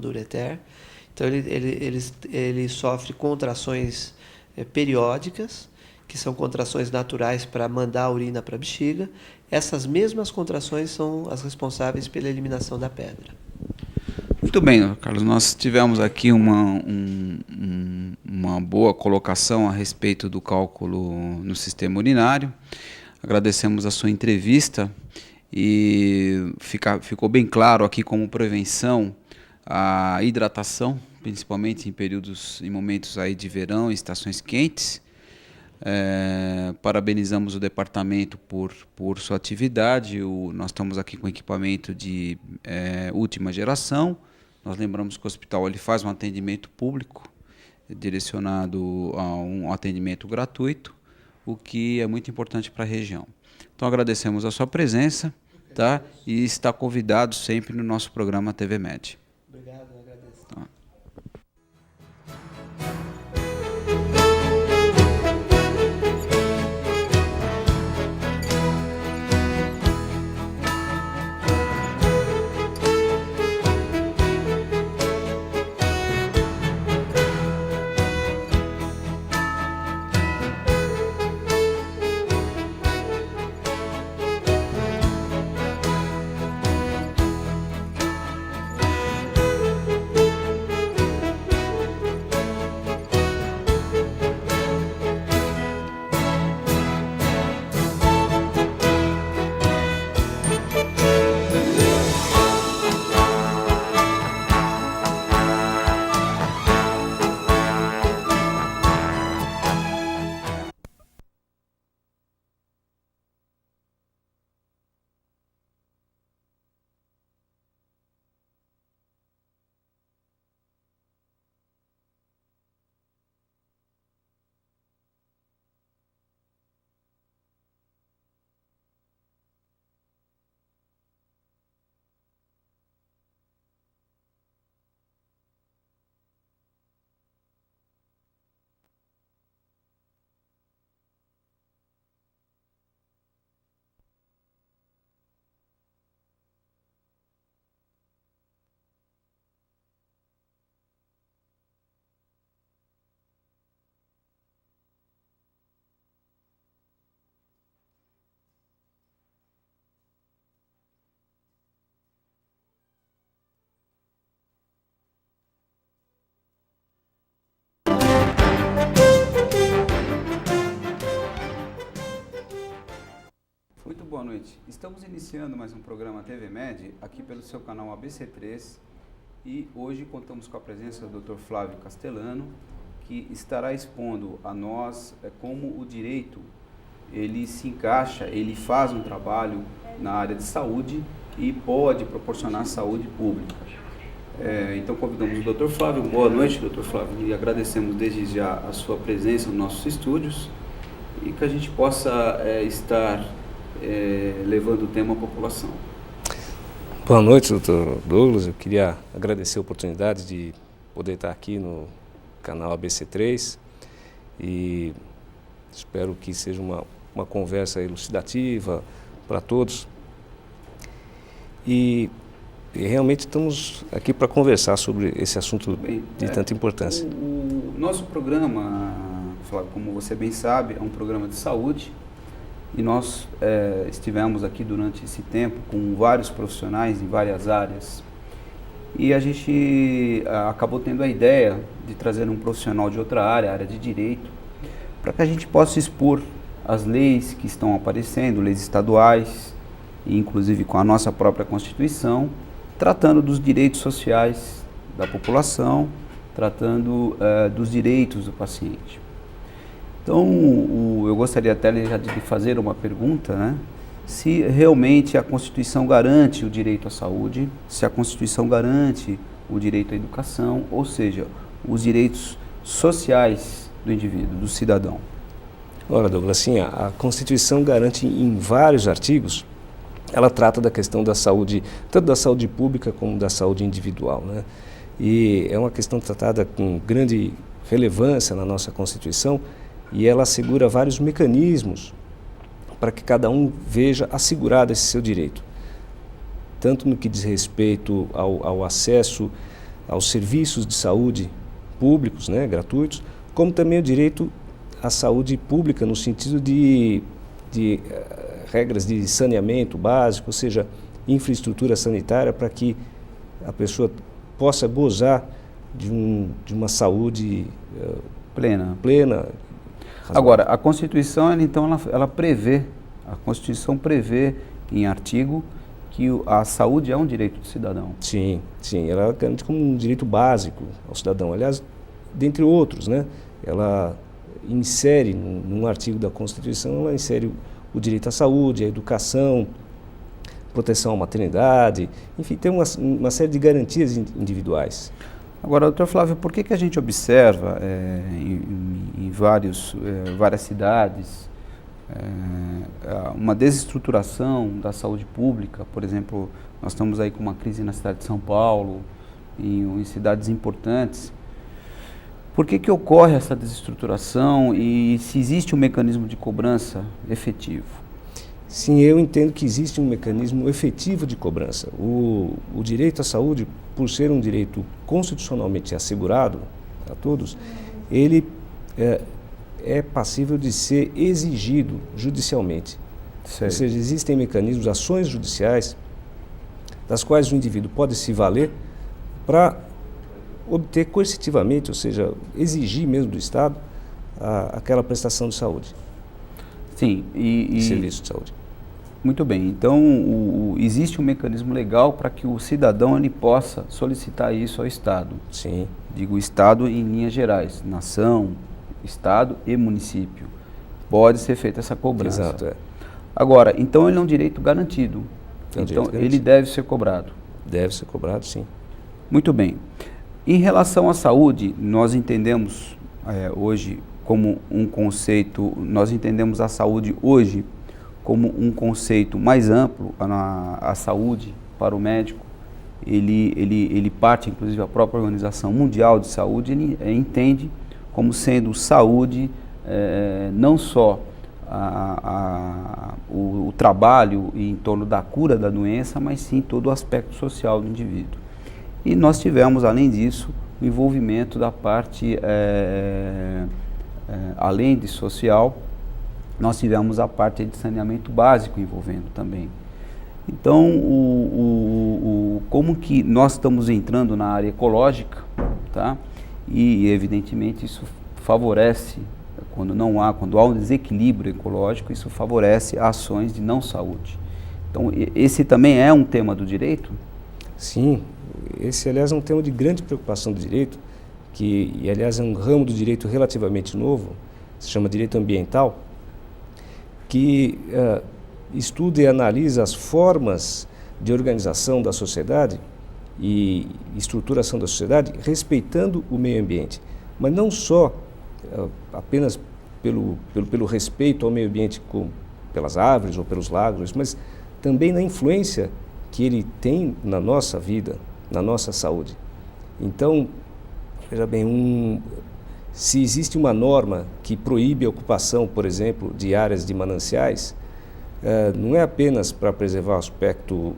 do ureter. Então ele sofre contrações periódicas, que são contrações naturais para mandar a urina para a bexiga. Essas mesmas contrações são as responsáveis pela eliminação da pedra. Muito bem, Carlos, nós tivemos aqui uma boa colocação a respeito do cálculo no sistema urinário. Agradecemos a sua entrevista e ficou bem claro aqui como prevenção a hidratação, principalmente em momentos aí de verão, em estações quentes. Parabenizamos o departamento por sua atividade. Nós estamos aqui com equipamento de última geração. Nós lembramos que o hospital ele faz um atendimento público direcionado a um atendimento gratuito, o que é muito importante para a região. Então agradecemos a sua presença, tá? E está convidado sempre no nosso programa TV Med. Obrigado, eu agradeço. Tá. Muito boa noite. Estamos iniciando mais um programa TV Med aqui pelo seu canal ABC3 e hoje contamos com a presença do Dr. Flávio Castellano, que estará expondo a nós como o direito ele se encaixa, ele faz um trabalho na área de saúde e pode proporcionar saúde pública. Então convidamos o Dr. Flávio. Boa noite, Dr. Flávio, e agradecemos desde já a sua presença nos nossos estúdios e que a gente possa estar levando o tema à população. Boa noite, Dr. Douglas. Eu queria agradecer a oportunidade de poder estar aqui no canal ABC3 e espero que seja uma conversa elucidativa para todos. E realmente estamos aqui para conversar sobre esse assunto de tanta importância. O nosso programa, Flávio, como você bem sabe, é um programa de saúde e nós estivemos aqui durante esse tempo com vários profissionais em várias áreas e a gente acabou tendo a ideia de trazer um profissional de outra área, a área de direito, para que a gente possa expor as leis que estão aparecendo, leis estaduais, e inclusive com a nossa própria Constituição, tratando dos direitos sociais da população, tratando dos direitos do paciente. Então, eu gostaria até já de fazer uma pergunta, né? Se realmente a Constituição garante o direito à saúde, se a Constituição garante o direito à educação, ou seja, os direitos sociais do indivíduo, do cidadão. Ora, Douglas, assim, a Constituição garante em vários artigos, ela trata da questão da saúde, tanto da saúde pública como da saúde individual, né? E é uma questão tratada com grande relevância na nossa Constituição e ela assegura vários mecanismos para que cada um veja assegurado esse seu direito, tanto no que diz respeito ao acesso aos serviços de saúde públicos, né, gratuitos, como também o direito à saúde pública no sentido de regras de saneamento básico, ou seja, infraestrutura sanitária para que a pessoa possa gozar de uma saúde plena. razoável. Agora, a Constituição, ela prevê, a Constituição prevê em artigo que a saúde é um direito do cidadão. Sim, ela garante como um direito básico ao cidadão. Aliás, dentre outros, né? Ela insere, num artigo da Constituição, ela insere o direito à saúde, à educação, proteção à maternidade, enfim, tem uma série de garantias individuais. Agora, doutor Flávio, por que a gente observa em várias cidades uma desestruturação da saúde pública? Por exemplo, nós estamos aí com uma crise na cidade de São Paulo, em cidades importantes. Por que ocorre essa desestruturação e se existe um mecanismo de cobrança efetivo? Sim, eu entendo que existe um mecanismo efetivo de cobrança. O direito à saúde, por ser um direito constitucionalmente assegurado a todos, ele é passível de ser exigido judicialmente. Sei. Ou seja, existem mecanismos, ações judiciais, das quais o indivíduo pode se valer para obter coercitivamente, ou seja, exigir mesmo do Estado aquela prestação de saúde. Sim, serviço de saúde. Muito bem, então existe um mecanismo legal para que o cidadão ele possa solicitar isso ao Estado. Sim. Digo Estado em linhas gerais, nação, Estado e município. Pode ser feita essa cobrança. Exato, é. Agora, então ele é um direito garantido. Então ele deve ser cobrado. Deve ser cobrado, sim. Muito bem. Em relação à saúde, nós entendemos hoje como um conceito, nós entendemos a saúde hoje como um conceito mais amplo. A saúde para o médico, ele parte, inclusive, a própria Organização Mundial de Saúde, ele entende como sendo saúde não só o trabalho em torno da cura da doença, mas sim todo o aspecto social do indivíduo. E nós tivemos, além disso, o envolvimento da parte, além de social, nós tivemos a parte de saneamento básico envolvendo também. Então, como que nós estamos entrando na área ecológica, tá? E evidentemente isso favorece, quando há um desequilíbrio ecológico, isso favorece ações de não saúde. Então, esse também é um tema do direito? Sim, esse aliás é um tema de grande preocupação do direito, e aliás é um ramo do direito relativamente novo, se chama direito ambiental, que estuda e analisa as formas de organização da sociedade e estruturação da sociedade respeitando o meio ambiente, mas não só apenas pelo respeito ao meio ambiente pelas árvores ou pelos lagos, mas também na influência que ele tem na nossa vida, na nossa saúde. Então, veja bem, se existe uma norma que proíbe a ocupação, por exemplo, de áreas de mananciais, não é apenas para preservar o aspecto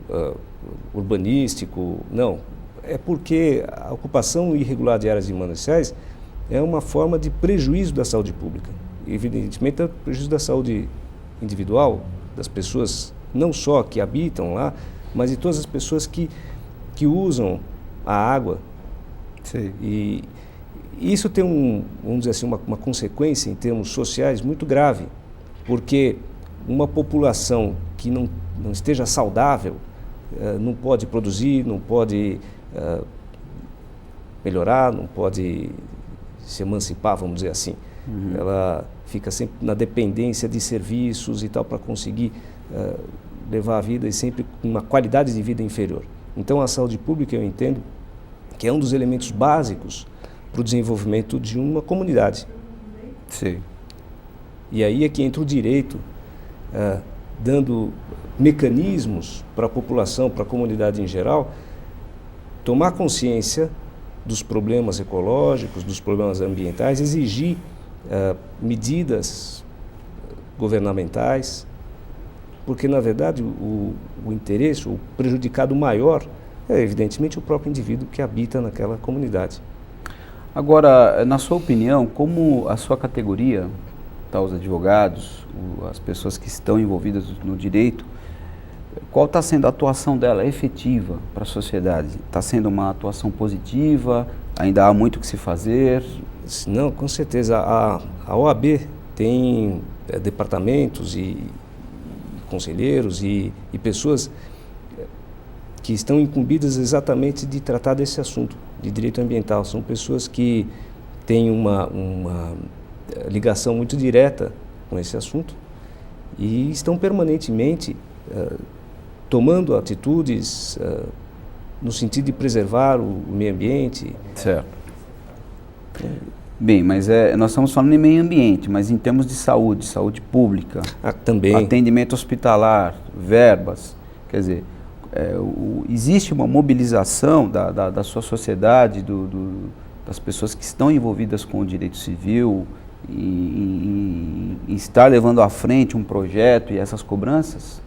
urbanístico, não. É porque a ocupação irregular de áreas de mananciais é uma forma de prejuízo da saúde pública. Evidentemente, é prejuízo da saúde individual, das pessoas não só que habitam lá, mas de todas as pessoas que usam a água. Sim. E isso tem vamos dizer assim, uma consequência em termos sociais muito grave, porque uma população que não esteja saudável não pode produzir, não pode melhorar, não pode se emancipar, vamos dizer assim. Uhum. Ela fica sempre na dependência de serviços e tal para conseguir levar a vida e sempre com uma qualidade de vida inferior. Então a saúde pública, eu entendo, que é um dos elementos básicos para o desenvolvimento de uma comunidade. Sim. E aí é que entra o direito, dando mecanismos para a população, para a comunidade em geral, tomar consciência dos problemas ecológicos, dos problemas ambientais, exigir medidas governamentais, porque, na verdade, o interesse, o prejudicado maior é evidentemente o próprio indivíduo que habita naquela comunidade. Agora, na sua opinião, como a sua categoria, tá, os advogados, as pessoas que estão envolvidas no direito, qual está sendo a atuação dela efetiva para a sociedade? Está sendo uma atuação positiva? Ainda há muito o que se fazer? Não, com certeza. A OAB tem departamentos e conselheiros e pessoas que estão incumbidas exatamente de tratar desse assunto, de direito ambiental. São pessoas que têm uma ligação muito direta com esse assunto e estão permanentemente tomando atitudes no sentido de preservar o meio ambiente. Certo. Bem, mas nós estamos falando em meio ambiente, mas em termos de saúde, saúde pública, também. Atendimento hospitalar, verbas, quer dizer, existe uma mobilização da sua sociedade, das pessoas que estão envolvidas com o direito civil e estar levando à frente um projeto e essas cobranças?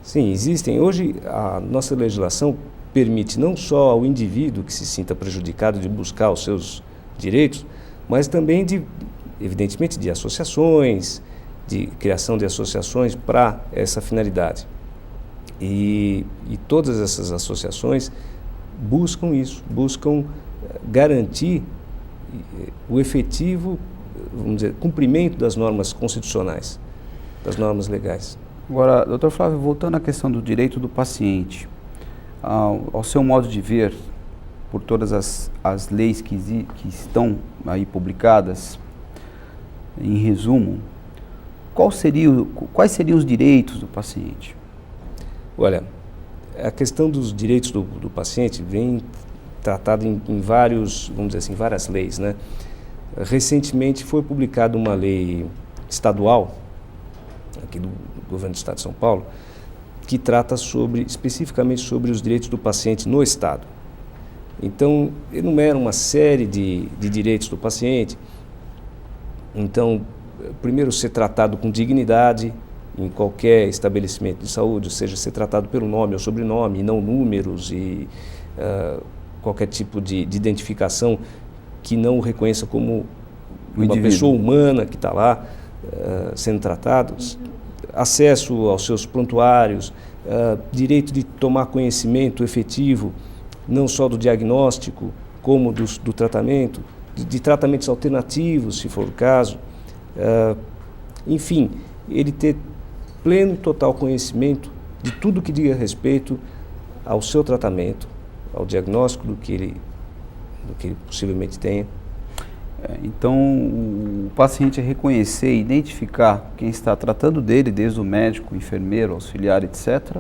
Sim, existem. Hoje a nossa legislação permite não só ao indivíduo que se sinta prejudicado de buscar os seus direitos, mas também evidentemente de associações, de criação de associações para essa finalidade. E todas essas associações buscam isso, buscam garantir o efetivo, vamos dizer, cumprimento das normas constitucionais, das normas legais. Agora, doutor Flávio, voltando à questão do direito do paciente, ao seu modo de ver, por todas as leis que estão aí publicadas, em resumo, quais seriam os direitos do paciente? Olha, a questão dos direitos do paciente vem tratada em vários, vamos dizer assim, várias leis, né? Recentemente foi publicada uma lei estadual, aqui do governo do Estado de São Paulo, que trata especificamente sobre os direitos do paciente no Estado. Então, enumera uma série de direitos do paciente. Então, primeiro, ser tratado com dignidade em qualquer estabelecimento de saúde, ou seja, ser tratado pelo nome ou sobrenome, e não números e qualquer tipo de identificação que não o reconheça como uma pessoa humana que está lá sendo tratado. Acesso aos seus prontuários, direito de tomar conhecimento efetivo, não só do diagnóstico, como do tratamento, de tratamentos alternativos, se for o caso. Enfim, ele ter pleno e total conhecimento de tudo que diga respeito ao seu tratamento, ao diagnóstico do que ele possivelmente tenha. Então, o paciente reconhecer e identificar quem está tratando dele, desde o médico, enfermeiro, auxiliar, etc.,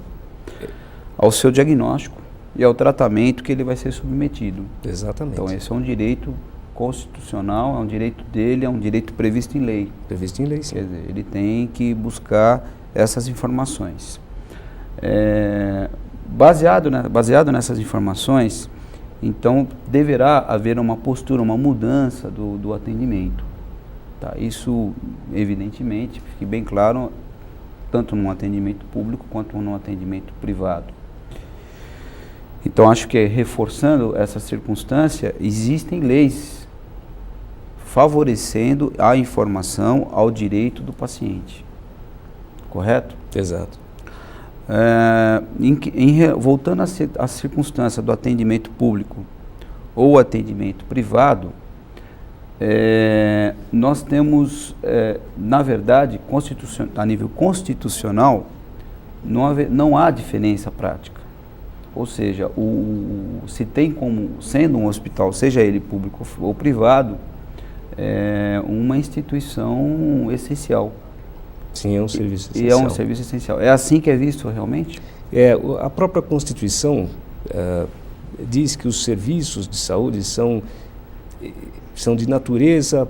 ao seu diagnóstico e ao tratamento que ele vai ser submetido. Exatamente. Então, esse é um direito constitucional, é um direito dele, é um direito previsto em lei. Previsto em lei, sim. Quer dizer, ele tem que buscar essas informações. Baseado nessas informações, então deverá haver uma postura, uma mudança do atendimento. Tá? Isso, evidentemente, fique bem claro, tanto no atendimento público quanto no atendimento privado. Então, acho que reforçando essa circunstância, existem leis favorecendo a informação ao direito do paciente. Correto? Exato. Voltando à circunstância do atendimento público ou atendimento privado, nós temos, na verdade, a nível constitucional, não há diferença prática. Ou seja, se tem como, sendo um hospital, seja ele público ou privado, uma instituição essencial. Sim, é um serviço essencial. E é um serviço essencial. É assim que é visto realmente? A própria Constituição diz que os serviços de saúde são de natureza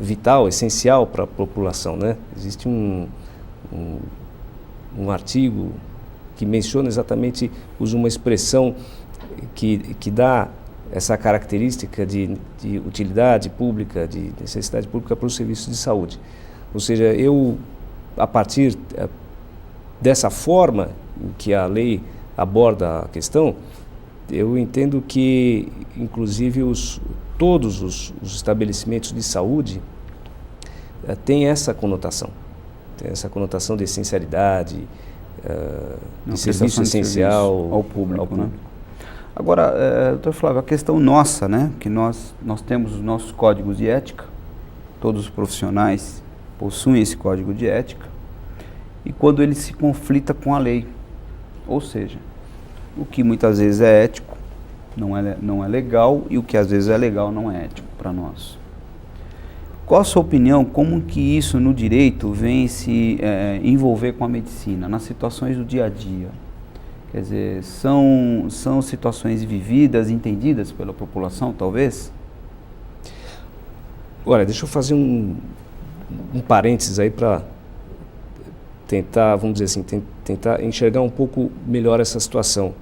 vital, essencial para a população, né? Existe um artigo que menciona exatamente, usa uma expressão que dá essa característica de utilidade pública, de necessidade pública para os serviços de saúde. Ou seja, a partir dessa forma em que a lei aborda a questão, eu entendo que, inclusive, todos os estabelecimentos de saúde têm essa conotação. Tem essa conotação de essencialidade, de serviço essencial ao público. Né? Agora, doutor Flávio, a questão nossa, né, que nós temos os nossos códigos de ética, todos os profissionais possuem esse código de ética, e quando ele se conflita com a lei, ou seja, o que muitas vezes é ético não é legal, e o que às vezes é legal não é ético para nós. Qual a sua opinião, como que isso no direito vem se envolver com a medicina, nas situações do dia a dia? Quer dizer, são situações vividas, entendidas pela população, talvez? Olha, deixa eu fazer um parênteses aí para tentar, vamos dizer assim, tentar enxergar um pouco melhor essa situação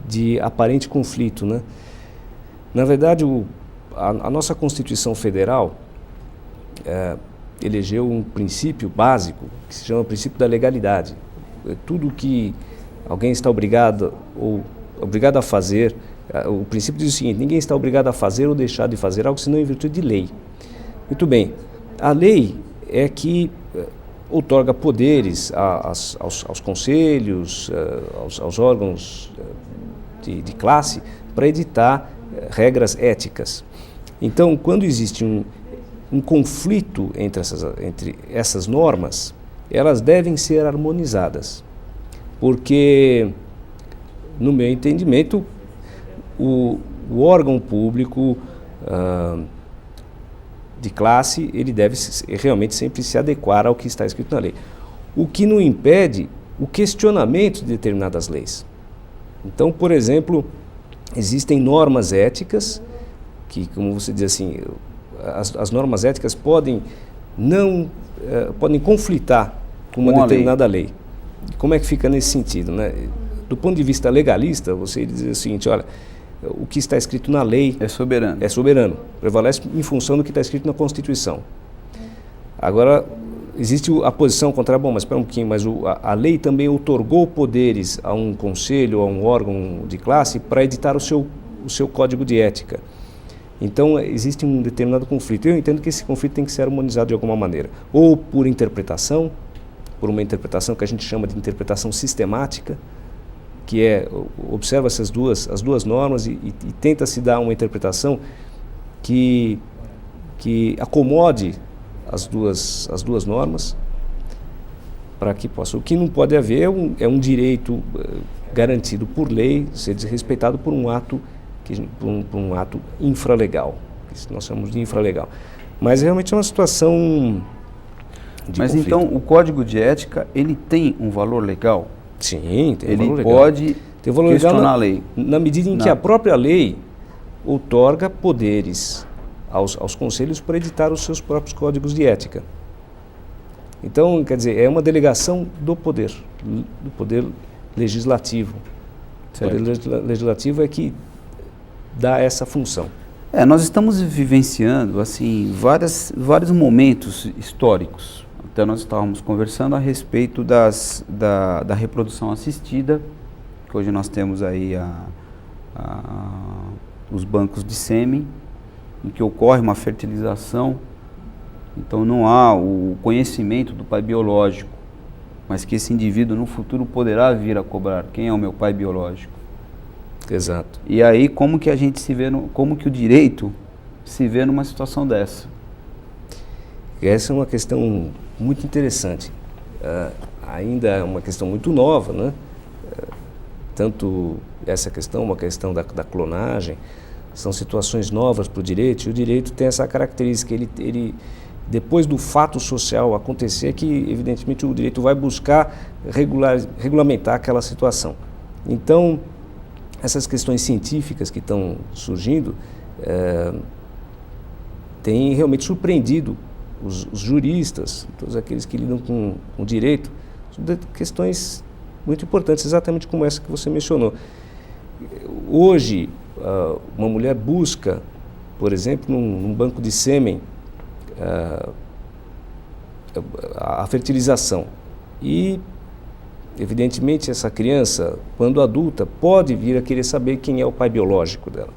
de aparente conflito, né? Na verdade, a nossa Constituição Federal elegeu um princípio básico que se chama princípio da legalidade. Tudo que alguém está obrigado a fazer, o princípio diz o seguinte: ninguém está obrigado a fazer ou deixar de fazer algo senão em virtude de lei. Muito bem, a lei é que outorga poderes aos conselhos, aos órgãos de classe para editar regras éticas. Então, quando existe um conflito entre essas normas, elas devem ser harmonizadas, porque, no meu entendimento, o órgão público de classe, ele deve realmente sempre se adequar ao que está escrito na lei. O que não impede o questionamento de determinadas leis. Então, por exemplo, existem normas éticas que, como você diz assim, as normas éticas podem conflitar com uma determinada lei. Como é que fica nesse sentido, né? Do ponto de vista legalista, você diz o seguinte: olha, o que está escrito na lei é soberano. É soberano, prevalece em função do que está escrito na Constituição. Agora, existe a posição contrária, bom, mas espera um pouquinho, mas a lei também outorgou poderes a um conselho, a um órgão de classe para editar o seu código de ética. Então, existe um determinado conflito. Eu entendo que esse conflito tem que ser harmonizado de alguma maneira, ou por interpretação, por uma interpretação que a gente chama de interpretação sistemática, que observa as duas normas e tenta se dar uma interpretação que acomode as duas normas para que possa. O que não pode haver é um direito garantido por lei ser desrespeitado por um ato infralegal, que nós chamamos de infralegal. Mas realmente é uma situação de Mas conflito. Então o código de ética, ele tem um valor legal? Sim, tem um valor legal. Ele pode questionar a lei? Na medida em que a própria lei outorga poderes aos conselhos para editar os seus próprios códigos de ética. Então, quer dizer, é uma delegação do poder legislativo. Certo. O poder legislativo é que dá essa função. Nós estamos vivenciando assim vários momentos históricos. Então nós estávamos conversando a respeito da reprodução assistida, que hoje nós temos aí os bancos de sêmen, em que ocorre uma fertilização. Então não há o conhecimento do pai biológico, mas que esse indivíduo no futuro poderá vir a cobrar quem é o meu pai biológico. Exato. E aí como que a gente como que o direito se vê numa situação dessa? Essa é uma questão muito interessante. Ainda é uma questão muito nova, né? Tanto essa questão, uma questão da clonagem, são situações novas para o direito, e o direito tem essa característica, ele depois do fato social acontecer, que evidentemente o direito vai buscar regulamentar aquela situação. Então, essas questões científicas que estão surgindo têm realmente surpreendido os juristas, todos aqueles que lidam com o direito, sobre questões muito importantes, exatamente como essa que você mencionou. Hoje, uma mulher busca, por exemplo, num banco de sêmen, a fertilização. E Evidentemente, essa criança, quando adulta, pode vir a querer saber quem é o pai biológico dela.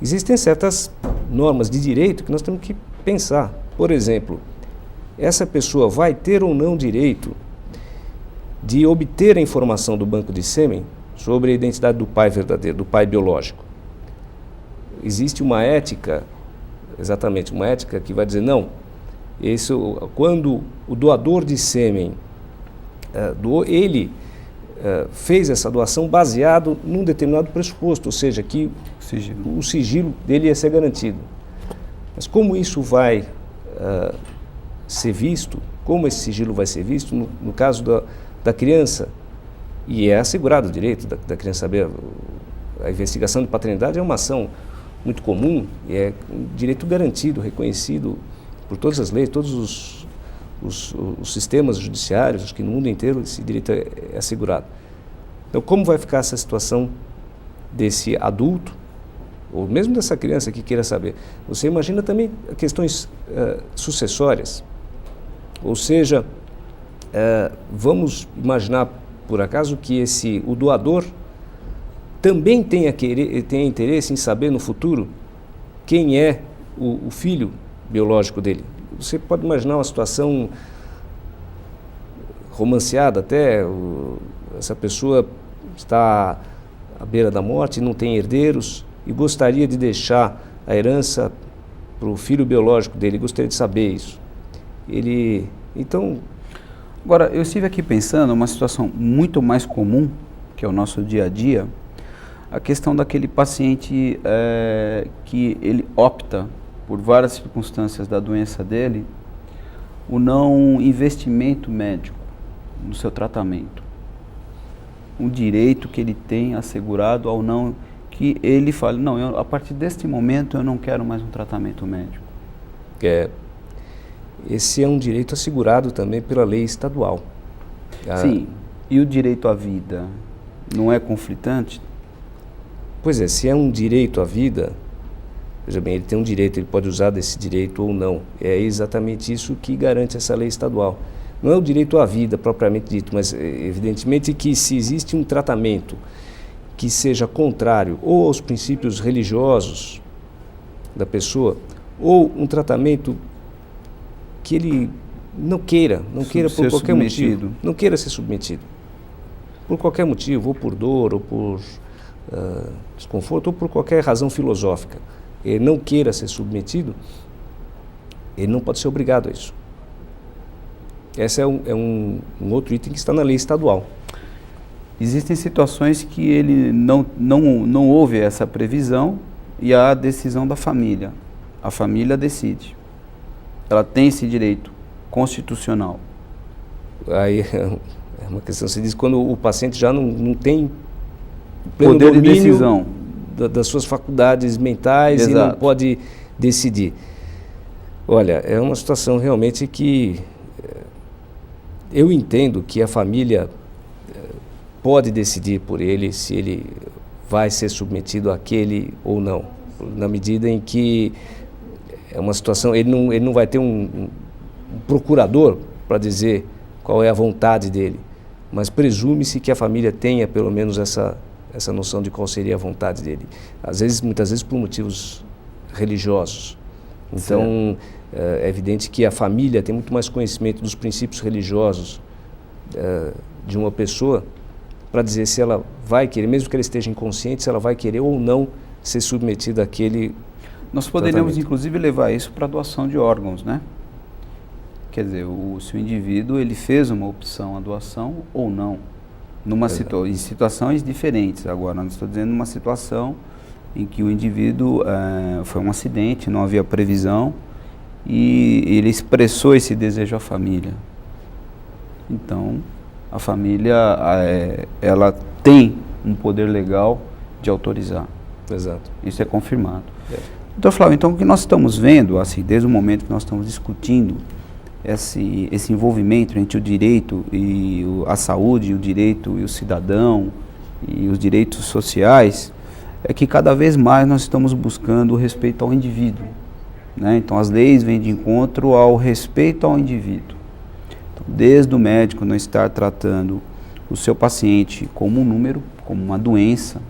Existem certas normas de direito que nós temos que pensar. Por exemplo, essa pessoa vai ter ou não direito de obter a informação do banco de sêmen sobre a identidade do pai verdadeiro, do pai biológico. Existe uma ética, exatamente, uma ética que vai dizer, não, quando o doador de sêmen, ele fez essa doação baseado num determinado pressuposto, ou seja, que o sigilo dele ia ser garantido. Mas como isso vai ser visto, como esse sigilo vai ser visto, no caso da criança, e é assegurado o direito da criança saber, a investigação de paternidade é uma ação muito comum, e é um direito garantido, reconhecido por todas as leis, todos os sistemas judiciários, acho que no mundo inteiro esse direito é assegurado. Então, como vai ficar essa situação desse adulto, ou mesmo dessa criança que queira saber? Você imagina também questões sucessórias, ou seja, vamos imaginar, por acaso, que o doador também tenha interesse em saber no futuro quem é o filho biológico dele. Você pode imaginar uma situação romanceada até, essa pessoa está à beira da morte, não tem herdeiros e gostaria de deixar a herança para o filho biológico dele, gostaria de saber isso. Então... Agora, eu estive aqui pensando uma situação muito mais comum, que é o nosso dia a dia, a questão daquele paciente que ele opta, por várias circunstâncias da doença dele, o não investimento médico no seu tratamento. Um direito que ele tem assegurado ao não, que ele fale, não, a partir deste momento eu não quero mais um tratamento médico. Esse é um direito assegurado também pela lei estadual. Sim, e o direito à vida não é conflitante? Pois é, se é um direito à vida, veja bem, ele tem um direito, ele pode usar desse direito ou não. É exatamente isso que garante essa lei estadual. Não é o direito à vida propriamente dito, mas evidentemente que se existe um tratamento que seja contrário ou aos princípios religiosos da pessoa, ou um tratamento que ele não queira por qualquer motivo, não queira ser submetido, por qualquer motivo, ou por dor, ou por desconforto, ou por qualquer razão filosófica, ele não queira ser submetido, ele não pode ser obrigado a isso. Esse é um outro item que está na lei estadual. Existem situações que ele não houve essa previsão e há a decisão da família. A família decide. Ela tem esse direito constitucional. Aí é uma questão, você diz, quando o paciente já não tem pleno poder de domínio decisão das suas faculdades mentais. Exato. E não pode decidir. Olha, é uma situação realmente que eu entendo que a família pode decidir por ele se ele vai ser submetido àquele ou não, na medida em que é uma situação, ele não vai ter um procurador para dizer qual é a vontade dele, mas presume-se que a família tenha pelo menos essa noção de qual seria a vontade dele, muitas vezes por motivos religiosos. Então, é evidente que a família tem muito mais conhecimento dos princípios religiosos de uma pessoa para dizer se ela vai querer, mesmo que ela esteja inconsciente, se ela vai querer ou não ser submetida àquele Nós poderíamos, inclusive, levar isso para a doação de órgãos, né? Quer dizer, se o indivíduo ele fez uma opção, a doação ou não, em situações diferentes. Agora, não estou dizendo uma situação em que o indivíduo foi um acidente, não havia previsão e ele expressou esse desejo à família. Então, a família ela tem um poder legal de autorizar. Exato. Isso é confirmado. Então, Flávio, então o que nós estamos vendo, assim, desde o momento que nós estamos discutindo esse envolvimento entre o direito e a saúde, o direito e o cidadão e os direitos sociais, é que cada vez mais nós estamos buscando o respeito ao indivíduo, né? Então as leis vêm de encontro ao respeito ao indivíduo. Então, desde o médico não estar tratando o seu paciente como um número, como uma doença,